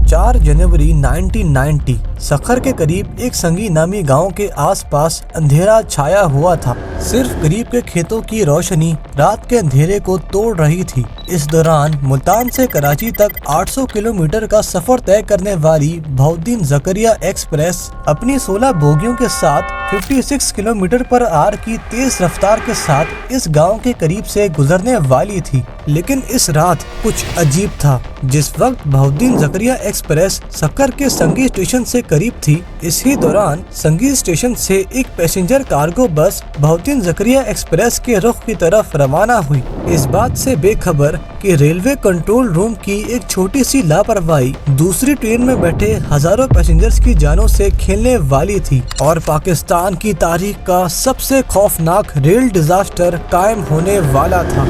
4 जनवरी 1990 सखर के करीब एक संगी नामी गांव के आसपास अंधेरा छाया हुआ था। सिर्फ करीब के खेतों की रोशनी रात के अंधेरे को तोड़ रही थी। इस दौरान मुल्तान से कराची तक 800 किलोमीटर का सफर तय करने वाली बहाउद्दीन ज़करिया एक्सप्रेस अपनी 16 बोगियों के साथ 56 किलोमीटर पर आवर की तेज रफ्तार के साथ इस गांव के करीब से गुजरने वाली थी। लेकिन इस रात कुछ अजीब था। जिस वक्त बहाउद्दीन ज़करिया एक्सप्रेस सखर के संगी स्टेशन से करीब थी, इसी दौरान संगी स्टेशन से एक पैसेंजर कार्गो बस बहाउद्दीन ज़करिया एक्सप्रेस के रुख की तरफ रवाना हुई। इस बात से बेखबर कि रेलवे कंट्रोल रूम की एक छोटी सी लापरवाही दूसरी ट्रेन में बैठे हजारों पैसेंजर्स की जानों से खेलने वाली थी और पाकिस्तान की तारीख का सबसे खौफनाक रेल डिजास्टर कायम होने वाला था।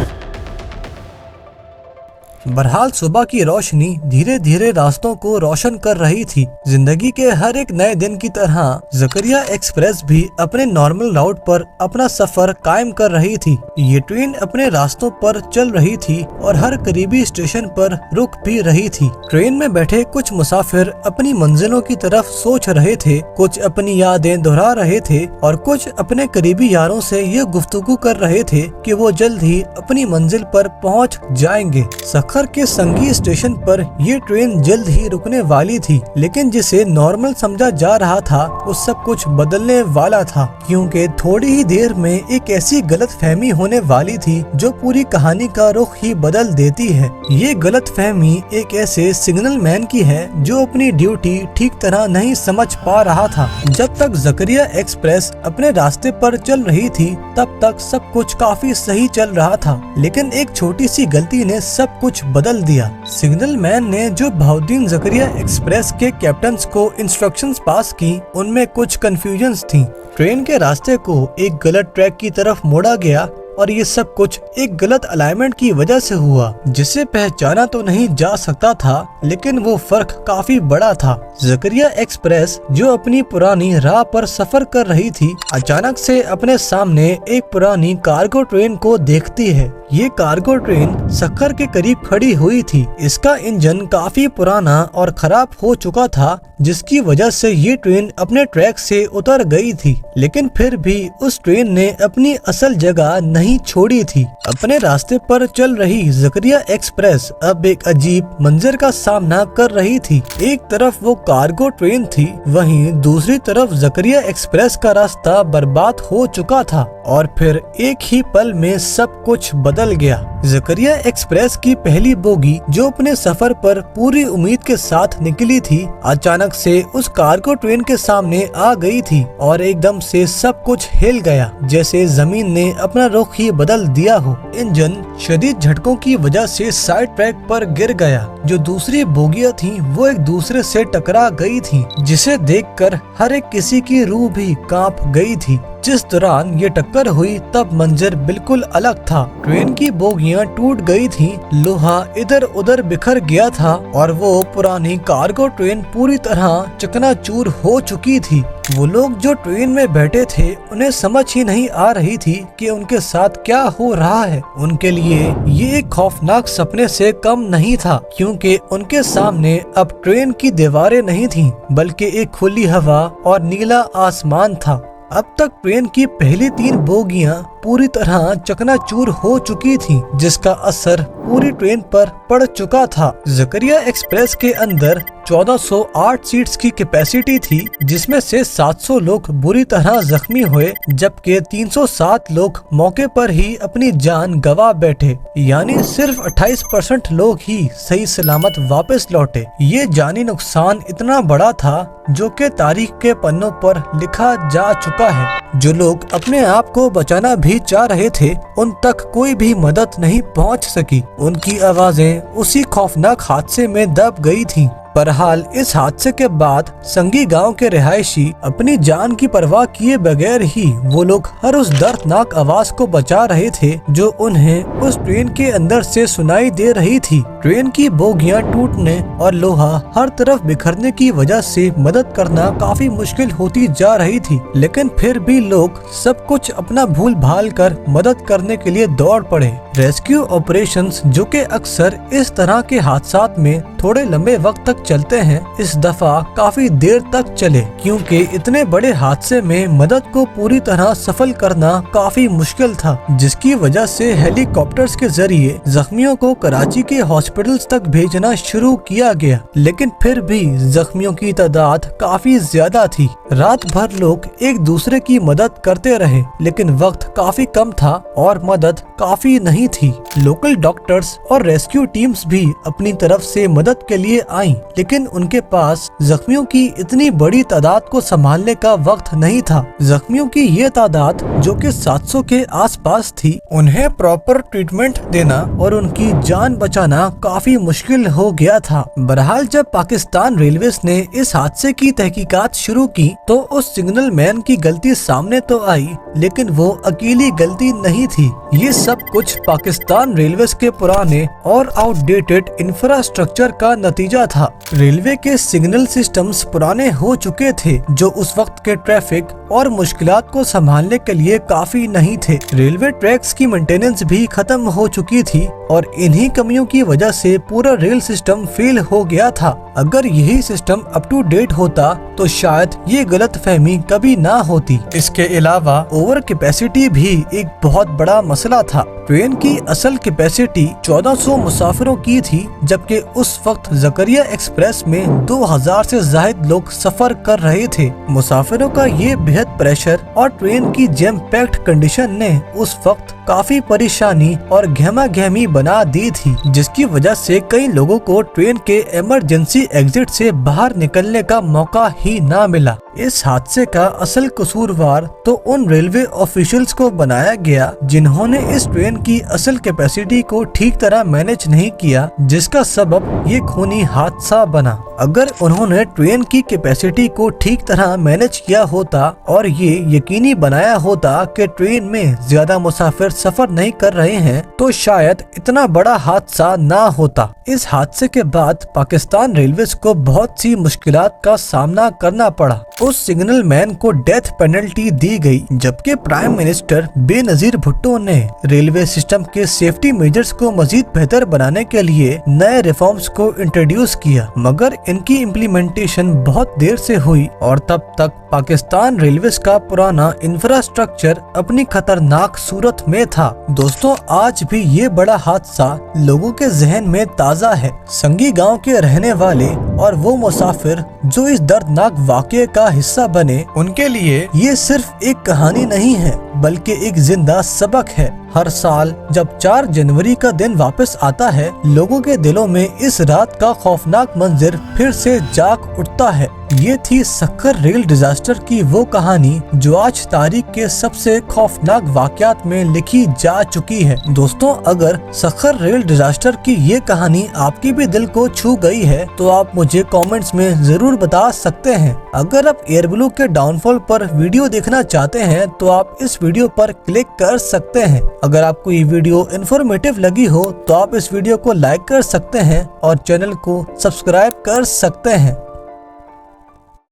बहरहाल सुबह की रोशनी धीरे धीरे रास्तों को रोशन कर रही थी। जिंदगी के हर एक नए दिन की तरह ज़करिया एक्सप्रेस भी अपने नॉर्मल राउट पर अपना सफर कायम कर रही थी। ये ट्रेन अपने रास्तों पर चल रही थी और हर करीबी स्टेशन पर रुक भी रही थी। ट्रेन में बैठे कुछ मुसाफिर अपनी मंजिलों की तरफ सोच रहे थे, कुछ अपनी यादें दोहरा रहे थे और कुछ अपने करीबी यारों से ये गुफ्तगू कर रहे थे कि वो जल्द ही अपनी मंजिल पर पहुंच जाएंगे। सखर के संगी स्टेशन पर ये ट्रेन जल्द ही रुकने वाली थी, लेकिन जिसे नॉर्मल समझा जा रहा था वो सब कुछ बदलने वाला था, क्योंकि थोड़ी ही देर में एक ऐसी गलतफहमी होने वाली थी जो पूरी कहानी का रुख ही बदल देती है। ये गलतफहमी एक ऐसे सिग्नल मैन की है जो अपनी ड्यूटी ठीक तरह नहीं समझ पा रहा था। जब तक ज़करिया एक्सप्रेस अपने रास्ते पर चल रही थी तब तक सब कुछ काफी सही चल रहा था, लेकिन एक छोटी सी गलती ने सब कुछ बदल दिया। सिग्नल मैन ने जो बहाउद्दीन ज़करिया एक्सप्रेस के कैप्टन्स को इंस्ट्रक्शंस पास की, उनमें कुछ कंफ्यूजन्स थी। ट्रेन के रास्ते को एक गलत ट्रैक की तरफ मोड़ा गया और ये सब कुछ एक गलत अलाइनमेंट की वजह से हुआ, जिसे पहचाना तो नहीं जा सकता था, लेकिन वो फर्क काफी बड़ा था। ज़करिया एक्सप्रेस जो अपनी पुरानी राह पर सफर कर रही थी, अचानक से अपने सामने एक पुरानी कार्गो ट्रेन को देखती है। ये कार्गो ट्रेन सखर के करीब खड़ी हुई थी। इसका इंजन काफी पुराना और खराब हो चुका था, जिसकी वजह से ये ट्रेन अपने ट्रैक से उतर गई थी, लेकिन फिर भी उस ट्रेन ने अपनी असल जगह नहीं छोड़ी थी। अपने रास्ते पर चल रही ज़करिया एक्सप्रेस अब एक अजीब मंजर का सामना कर रही थी। एक तरफ वो कार्गो ट्रेन थी, वहीं दूसरी तरफ ज़करिया एक्सप्रेस का रास्ता बर्बाद हो चुका था और फिर एक ही पल में सब कुछ बदल गया। ज़करिया एक्सप्रेस की पहली बोगी जो अपने सफर पर पूरी उम्मीद के साथ निकली थी, अचानक से उस कार्गो ट्रेन के सामने आ गई थी और एकदम से सब कुछ हिल गया, जैसे जमीन ने अपना रुख ही बदल दिया हो। इंजन शदीद झटकों की वजह से साइड ट्रैक पर गिर गया। जो दूसरी बोगियां थीं, वो एक दूसरे से टकरा गई थीं, जिसे देखकर हर एक किसी की रूह भी कांप गई थी। जिस दौरान ये टक्कर हुई तब मंजर बिल्कुल अलग था। ट्रेन की बोगियां टूट गई थीं, लोहा इधर उधर बिखर गया था और वो पुरानी कार्गो ट्रेन पूरी तरह चकनाचूर हो चुकी थी। वो लोग जो ट्रेन में बैठे थे, उन्हें समझ ही नहीं आ रही थी कि उनके साथ क्या हो रहा है। उनके लिए ये एक खौफनाक सपने से कम नहीं था, क्योंकि उनके सामने अब ट्रेन की दीवारें नहीं थीं, बल्कि एक खुली हवा और नीला आसमान था। अब तक ट्रेन की पहली 3 बोगियां पूरी तरह चकनाचूर हो चुकी थीं, जिसका असर पूरी ट्रेन पर पड़ चुका था। ज़करिया एक्सप्रेस के अंदर 1408 सीट्स की कैपेसिटी थी, जिसमें से 700 लोग बुरी तरह जख्मी हुए, जबकि 307 लोग मौके पर ही अपनी जान गंवा बैठे, यानी सिर्फ 28% लोग ही सही सलामत वापस लौटे। ये जानी नुकसान इतना बड़ा था जो कि तारीख के पन्नों पर लिखा जा चुका है। जो लोग अपने आप को बचाना भी चाह रहे थे, उन तक कोई भी मदद नहीं पहुंच सकी। उनकी आवाजें उसी खौफनाक हादसे में दब गई थीं। बहरहाल इस हादसे के बाद संगी गांव के रिहायशी अपनी जान की परवाह किए बगैर ही वो लोग हर उस दर्दनाक आवाज को बचा रहे थे जो उन्हें उस ट्रेन के अंदर से सुनाई दे रही थी। ट्रेन की बोगियां टूटने और लोहा हर तरफ बिखरने की वजह से मदद करना काफी मुश्किल होती जा रही थी, लेकिन फिर भी लोग सब कुछ अपना भूल भाल कर मदद करने के लिए दौड़ पड़े। रेस्क्यू ऑपरेशंस जो कि अक्सर इस तरह के हादसात में थोड़े लंबे वक्त तक चलते हैं इस दफा काफी देर तक चले, क्योंकि इतने बड़े हादसे में मदद को पूरी तरह सफल करना काफी मुश्किल था, जिसकी वजह से हेलीकॉप्टर्स के जरिए जख्मियों को कराची के हॉस्पिटल्स तक भेजना शुरू किया गया। लेकिन फिर भी जख्मियों की तादाद काफी ज्यादा थी। रात भर लोग एक दूसरे की मदद करते रहे, लेकिन वक्त काफी कम था और मदद काफी नहीं थी। लोकल डॉक्टर्स और रेस्क्यू टीम्स भी अपनी तरफ से मदद के लिए आईं, लेकिन उनके पास जख्मियों की इतनी बड़ी तादाद को संभालने का वक्त नहीं था। जख्मियों की ये तादाद जो कि 700 के आसपास थी, उन्हें प्रॉपर ट्रीटमेंट देना और उनकी जान बचाना काफी मुश्किल हो गया था। बहरहाल जब पाकिस्तान रेलवेज ने इस हादसे की तहकीकात शुरू की तो उस सिग्नल मैन की गलती सामने तो आई, लेकिन वो अकेली गलती नहीं थी। ये सब कुछ पाकिस्तान रेलवेज के पुराने और आउटडेटेड इंफ्रास्ट्रक्चर का नतीजा था। रेलवे के सिग्नल सिस्टम्स पुराने हो चुके थे, जो उस वक्त के ट्रैफिक और मुश्किलात को संभालने के लिए काफी नहीं थे। रेलवे ट्रैक्स की मेंटेनेंस भी खत्म हो चुकी थी और इन्हीं कमियों की वजह से पूरा रेल सिस्टम फेल हो गया था। अगर यही सिस्टम अप टू डेट होता तो शायद ये गलतफहमी कभी ना होती। इसके अलावा ओवर कैपेसिटी भी एक बहुत बड़ा मसला था। ट्रेन की असल कैपेसिटी 1400 मुसाफिरों की थी, जबकि उस वक्त जकरिया एक्सप्रेस में 2000 से ज्यादा लोग सफर कर रहे थे। मुसाफिरों का ये बेहद प्रेशर और ट्रेन की जैम पैक्ड कंडीशन ने उस वक्त काफी परेशानी और गहमा-गहमी बना दी थी, जिसकी वजह से कई लोगों को ट्रेन के इमरजेंसी एग्जिट से बाहर निकलने का मौका ही ना मिला। इस हादसे का असल कसूरवार तो उन रेलवे ऑफिशियल्स को बनाया गया जिन्होंने इस ट्रेन की असल कैपेसिटी को ठीक तरह मैनेज नहीं किया, जिसका सबब ये खूनी हादसा बना। अगर उन्होंने ट्रेन की कैपेसिटी को ठीक तरह मैनेज किया होता और ये यकीनी बनाया होता कि ट्रेन में ज्यादा मुसाफिर सफर नहीं कर रहे हैं, तो शायद इतना बड़ा हादसा ना होता। इस हादसे के बाद पाकिस्तान रेलवेज को बहुत सी मुश्किलात का सामना करना पड़ा। उस सिग्नल मैन को डेथ पेनल्टी दी गई, जबकि प्राइम मिनिस्टर बेनजीर भुट्टो ने रेलवे सिस्टम के सेफ्टी मेजर्स को मजीद बेहतर बनाने के लिए नए रिफॉर्म्स को इंट्रोड्यूस किया, मगर इनकी इम्प्लीमेंटेशन बहुत देर से हुई और तब तक पाकिस्तान रेलवेज का पुराना इंफ्रास्ट्रक्चर अपनी खतरनाक सूरत में था। दोस्तों, आज भी ये बड़ा हादसा लोगों के जहन में ताज़ा है। संगी गांव के रहने वाले और वो मुसाफिर जो इस दर्दनाक वाक़ये का हिस्सा बने, उनके लिए ये सिर्फ एक कहानी नहीं है, बल्कि एक जिंदा सबक है। हर साल जब 4 जनवरी का दिन वापस आता है, लोगों के दिलों में इस रात का खौफनाक मंजर फिर से जाग उठता है। ये थी सक्खर रेल डिजास्टर की वो कहानी जो आज तारीख के सबसे खौफनाक वाकयात में लिखी जा चुकी है। दोस्तों, अगर सक्खर रेल डिजास्टर की ये कहानी आपकी भी दिल को छू गई है तो आप मुझे कमेंट्स में जरूर बता सकते हैं। अगर आप एयर ब्लू के डाउनफॉल पर वीडियो देखना चाहते हैं तो आप इस वीडियो पर क्लिक कर सकते हैं। अगर आपको ये वीडियो इन्फॉर्मेटिव लगी हो तो आप इस वीडियो को लाइक कर सकते हैं और चैनल को सब्सक्राइब कर सकते हैं।